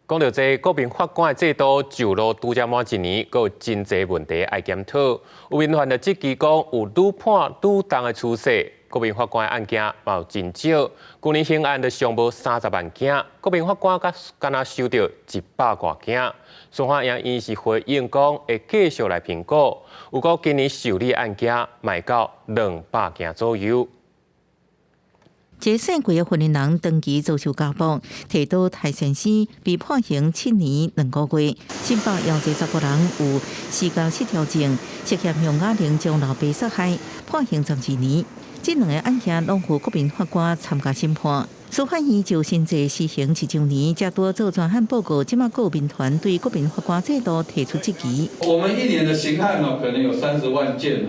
讲到这国民法官制度就路拄则满一年，阁有真侪问题爱检讨。有民团的质疑讲有愈判愈重的趋势，国民法官案件嘛有真少。去年刑案就上无30万件，国民法官敢若收到100多件。司法院因是回应讲会继续来评估，有讲今年受理案件卖到200件左右。节省几个份的人长期遭受家暴，提到泰先生被判刑7年2个月，新北要这10个人有4高失调症，涉嫌向哑铃将老爸杀害，判刑12年。这2个案件拢有国民法官参加审判。司法院就新制施行1周年，才多做专案报告，即马国民团对国民法官制度提出质疑。我们1年的刑案可能有30万件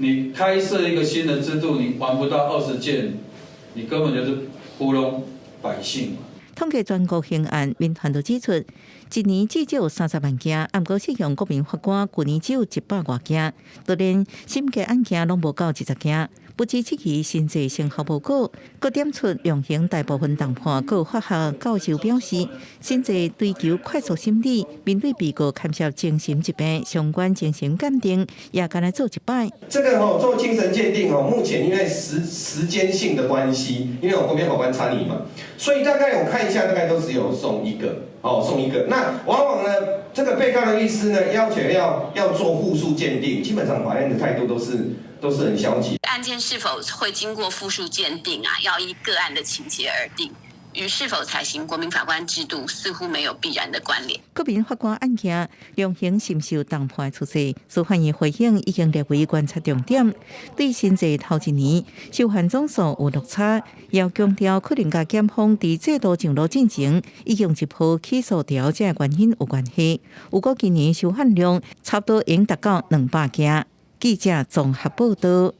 你开设一个新的制度，你玩不到20件，你根本就是糊弄百姓嘛。统计全国刑案，民团都指出，一年至少有30万件，不过适用国民法官去年只有100多件，就连审结案件拢无到20件。不止这期新制成效报告，佮点出量刑大部分重判，佮有法学教授表示，新制追求快速审理，面对被告牵涉精神疾病，相关精神鉴定也敢来做一摆。这个做精神鉴定目前因为时间性的关系，因为我国民法官参与嘛，所以大概我看一下，大概都只有送一个。那往往呢，这个被告的律师呢，要求要做复述鉴定，基本上法院的态度都是很消极。案件是否会经过复述鉴定要依个案的情节而定，与是否采行国民法官制度似乎没有必然的关联。国民法官案件量刑深受重判的出势，司法院回应已经列为观察重点。对新制头1年受害总数有落差，也强调可能甲检方伫制度上路进程已经一波起诉调解原因有关系。有过今年受害量差不多已经达到200件。记者综合报道。